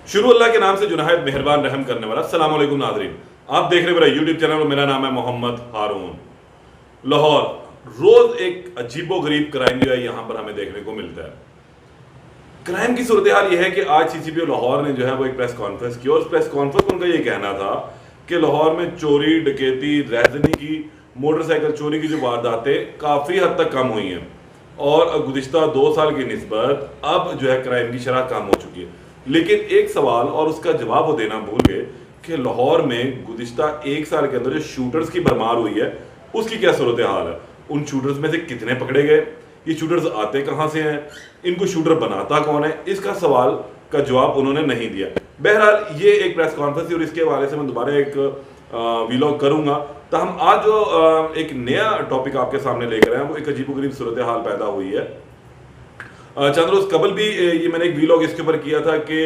शुरू अल्लाह के नाम से जो नहायत मेहरबान रहम करने वाला। अस्सलाम वालेकुम नाज़रीन, आप देख रहे हैं मेरा यूट्यूब चैनल और मेरा नाम है मोहम्मद हारून। लाहौर रोज एक अजीबो गरीब क्राइम जो है यहाँ पर हमें देखने को मिलता है। क्राइम की सूरत हाल यह है कि आज सीसीपी लाहौर ने जो है वो एक प्रेस कॉन्फ्रेंस की और उस प्रेस कॉन्फ्रेंस में उनका ये कहना था कि लाहौर में चोरी, डकैती, रैज़नी की, मोटरसाइकिल चोरी की जो वारदातें काफ़ी हद तक कम हुई हैं और गुज़िश्ता 2 साल की निस्बत अब जो है क्राइम की शरह कम हो चुकी है। लेकिन एक सवाल और उसका जवाब वो देना भूल गए कि लाहौर में गुज़िश्ता 1 साल के अंदर जो शूटर्स की भरमार हुई है उसकी क्या सूरत हाल है, उन शूटर्स में से कितने पकड़े गए, ये शूटर्स आते कहाँ से हैं, इनको शूटर बनाता कौन है, इसका सवाल का जवाब उन्होंने नहीं दिया। बहरहाल ये एक प्रेस कॉन्फ्रेंस थी और इसके हवाले से मैं दोबारा एक वीलॉग करूंगा। तो हम आज जो एक नया टॉपिक आपके सामने लेकर आए हैं वो एक अजीबोगरीब सूरत हाल पैदा हुई है। चंद रोज कबल भी ये मैंने एक वीलॉग इसके ऊपर किया था कि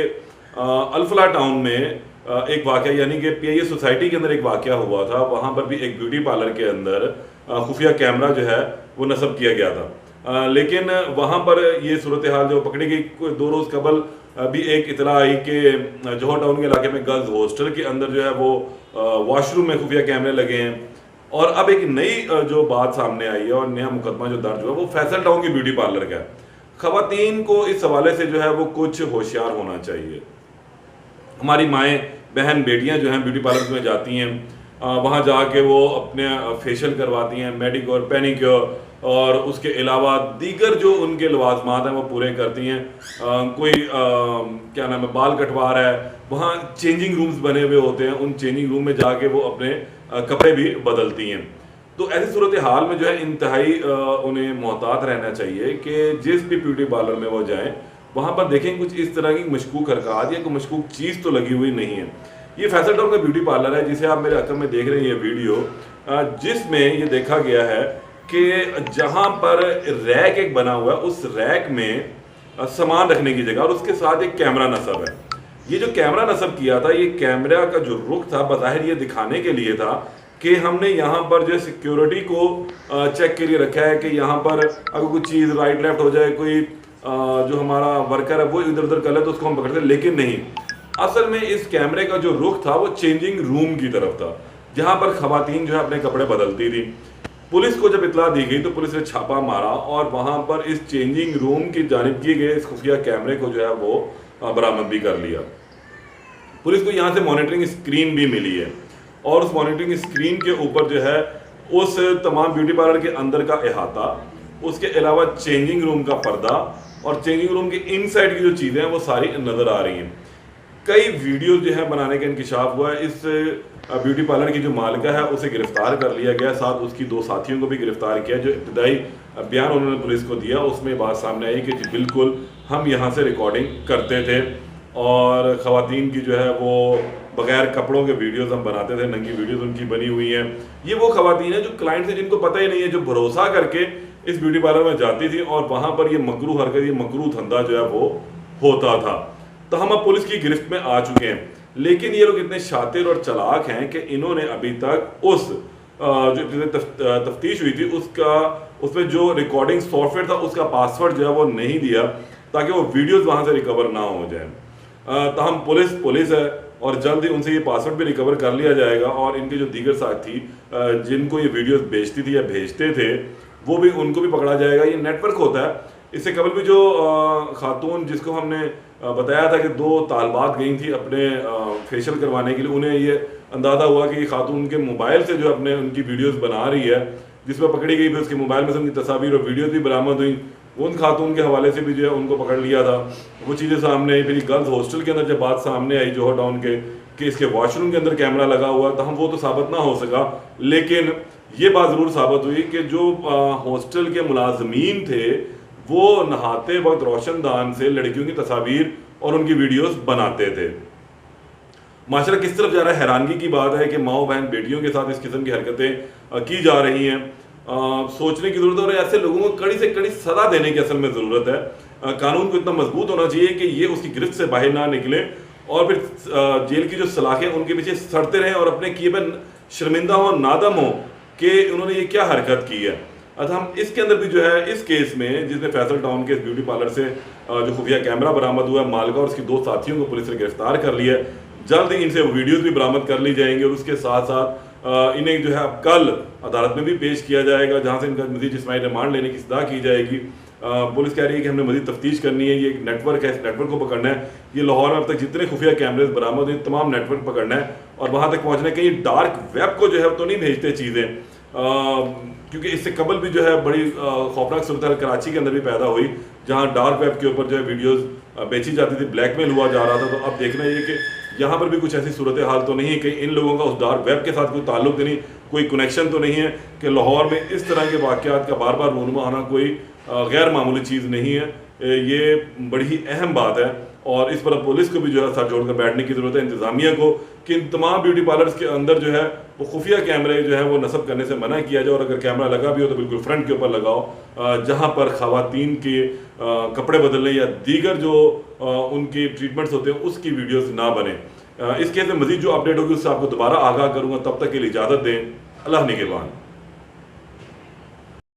अल्फला टाउन में एक वाकया यानी कि पीआईए सोसाइटी के अंदर एक वाकया हुआ था। वहाँ पर भी एक ब्यूटी पार्लर के अंदर खुफिया कैमरा जो है वो नस्ब किया गया था। लेकिन वहाँ पर ये सूरत हाल जो पकड़ी गई, 2 रोज़ कबल भी एक इतला आई कि जौहर टाउन के इलाके में गर्ल्स हॉस्टल के अंदर जो है वो वॉशरूम में खुफिया कैमरे लगे हैं। और अब एक नई जो बात सामने आई है और नया मुकदमा जो दर्ज हुआ वो फैसल टाउन की ब्यूटी पार्लर का है। खवातीन को इस हवाले से जो है वो कुछ होशियार होना चाहिए। हमारी माएँ, बहन, बेटियां जो हैं ब्यूटी पार्लर में जाती हैं, वहाँ जाके वो अपने फेशियल करवाती हैं, मैडिक्योर, पेनिक्योर और उसके अलावा दीगर जो उनके लवाजमात हैं वो पूरे करती हैं। कोई क्या नाम है, बाल कटवा रहा है, वहाँ चेंजिंग रूम्स बने हुए होते हैं, उन चेंजिंग रूम में जाके वो अपने कपड़े भी बदलती हैं। तो ऐसी सूरत हाल में जो है इंतहाई उन्हें मोहतात रहना चाहिए कि जिस भी ब्यूटी पार्लर में वो जाएं वहाँ पर देखें कुछ इस तरह की मशकूक हरकत या कोई मशकूक चीज़ तो लगी हुई नहीं है। ये फैसल टाउन का ब्यूटी पार्लर है जिसे आप मेरे हक़ में देख रहे हैं ये वीडियो, जिसमें ये देखा गया है कि जहाँ पर रैक एक बना हुआ है उस रैक में सामान रखने की जगह और उसके साथ एक कैमरा नस्ब है। ये जो कैमरा नस्ब किया था, ये कैमरा का जो रुख था बज़ाहिर ये दिखाने के लिए था कि हमने यहाँ पर जो सिक्योरिटी को चेक के लिए रखा है कि यहाँ पर अगर कोई चीज़ राइट लेफ्ट हो जाए, कोई जो हमारा वर्कर है वो इधर उधर कर ले तो उसको हम पकड़ते। लेकिन नहीं, असल में इस कैमरे का जो रुख था वो चेंजिंग रूम की तरफ था जहाँ पर खवातीन जो है अपने कपड़े बदलती थी। पुलिस को जब इतला दी गई तो पुलिस ने छापा मारा और वहाँ पर इस चेंजिंग रूम की जानिब किए गए इस खुफिया कैमरे को जो है वो बरामद भी कर लिया। पुलिस को यहाँ से मॉनिटरिंग स्क्रीन भी मिली है और उस मॉनिटरिंग स्क्रीन के ऊपर जो है उस तमाम ब्यूटी पार्लर के अंदर का अहाता, उसके अलावा चेंजिंग रूम का पर्दा और चेंजिंग रूम के इनसाइड की जो चीज़ें हैं वो सारी नज़र आ रही हैं। कई वीडियो जो है बनाने का इंकशाफ हुआ है। इस ब्यूटी पार्लर की जो मालिका है उसे गिरफ्तार कर लिया गया, साथ उसकी 2 साथियों को भी गिरफ्तार किया। जो इब्तदाई बयान उन्होंने पुलिस को दिया उसमें बात सामने आई कि बिल्कुल हम यहाँ से रिकॉर्डिंग करते थे और ख़वातीन की जो है वो बगैर कपड़ों के वीडियोस हम बनाते थे, नंगी वीडियोस उनकी बनी हुई हैं। ये वो ख़वातीन हैं जो क्लाइंट से जिनको पता ही नहीं है, जो भरोसा करके इस ब्यूटी पार्लर में जाती थी और वहाँ पर ये मकरू हरकत, ये मकरू धंधा जो है वो होता था। तो हम अब पुलिस की गिरफ्त में आ चुके हैं। लेकिन ये लोग इतने शातिर और चालाक हैं कि इन्होंने अभी तक उस जो तफ्तीश हुई थी उसमें जो रिकॉर्डिंग सॉफ्टवेयर था उसका पासवर्ड जो है वो नहीं दिया ताकि वो वीडियोस वहाँ से रिकवर ना हो जाए। तो हम पुलिस है और जल्द ही उनसे ये पासवर्ड भी रिकवर कर लिया जाएगा और इनके जो दीगर साथी जिनको ये वीडियोस बेचती थी या भेजते थे वो भी, उनको भी पकड़ा जाएगा। ये नेटवर्क होता है। इससे कबल भी जो खातून जिसको हमने बताया था कि 2 तालबात गई थी अपने फेशियल करवाने के लिए, उन्हें ये अंदाज़ा हुआ कि ये खातून उनके मोबाइल से जो अपने उनकी वीडियोस बना रही है, जिसमें पकड़ी गई फिर उसके मोबाइल में से उनकी तस्वीर और वीडियोस भी बरामद हुई। उन खातून के हवाले से भी जो है उनको पकड़ लिया था। वो चीज़ें सामने आई। फिर गर्ल्स हॉस्टल के अंदर जब बात सामने आई जौहर टाउन के कि इसके वॉशरूम के अंदर कैमरा लगा हुआ, तो हम वो तो साबित ना हो सका, लेकिन ये बात ज़रूर साबित हुई कि जो हॉस्टल के मुलाजमीन थे वो नहाते वक्त रोशनदान से लड़कियों की तस्वीर और उनकी वीडियोस बनाते थे। माशरा किस तरफ जा रहा है, हैरानगी की बात है कि माओ बहन बेटियों के साथ इस किस्म की हरकतें की जा रही हैं। सोचने की ज़रूरत है और ऐसे लोगों को कड़ी से कड़ी सज़ा देने की असल में ज़रूरत है। कानून को इतना मजबूत होना चाहिए कि ये उसकी गिरफ्त से बाहर ना निकले और फिर जेल की जो सलाखें उनके पीछे सड़ते रहें और अपने किए पर शर्मिंदा हो, नादम हो कि उन्होंने ये क्या हरकत की है। अच्छा, हम इसके अंदर भी जो है इस केस में जिसमें फैसल टाउन के ब्यूटी पार्लर से जो खुफिया कैमरा बरामद हुआ है, मालका और उसके 2 साथियों को पुलिस ने गिरफ्तार कर लिया है। जल्द ही इनसे वीडियोस भी बरामद कर ली जाएंगे और उसके साथ साथ इन्हें जो है अब कल अदालत में भी पेश किया जाएगा, जहां से इनका मजीद जिस्मानी रिमांड लेने की सलाह की जाएगी। पुलिस कह रही है कि हमने मजीद तफ्तीश करनी है, ये एक नेटवर्क है, इस नेटवर्क को पकड़ना है। ये लाहौर में अब तक जितने खुफिया कैमरेज बरामद हुए तमाम नेटवर्क पकड़ना है और वहां तक पहुंचना है। कहीं डार्क वेब को जो है तो नहीं भेजते चीज़ें, क्योंकि इससे कबल भी जो है बड़ी खौफनाक सूरत कराची के अंदर भी पैदा हुई, जहां डार्क वेब के ऊपर जो है वीडियोस बेची जाती थी, ब्लैकमेल हुआ जा रहा था। तो अब देखना ये कि यहाँ पर भी कुछ ऐसी सूरत हाल तो नहीं है कि इन लोगों का उस डार्क वेब के साथ कोई ताल्लुक तो नहीं, कोई कनेक्शन तो नहीं है कि लाहौर में इस तरह के वाक़यात का बार बार रूनुमा आना कोई गैर मामूली चीज़ नहीं है। ये बड़ी ही अहम बात है और इस पर अब पुलिस को भी जो है सर जोड़कर बैठने की ज़रूरत है, इंतज़ामिया को, कि इन तमाम ब्यूटी पार्लर्स के अंदर जो है वो खुफिया कैमरे जो है वो नस्ब करने से मना किया जाए और अगर कैमरा लगा भी हो तो बिल्कुल फ्रंट के ऊपर लगाओ, जहाँ पर ख़वातीन के कपड़े बदलने या दीगर जो उनके ट्रीटमेंट्स होते हैं उसकी वीडियोज़ ना बने। इस केस में मजीद जो अपडेट होगी उससे आपको दोबारा आगाह करूँगा। तब तक के लिए इजाज़त दें। अल्लाह निगहबान।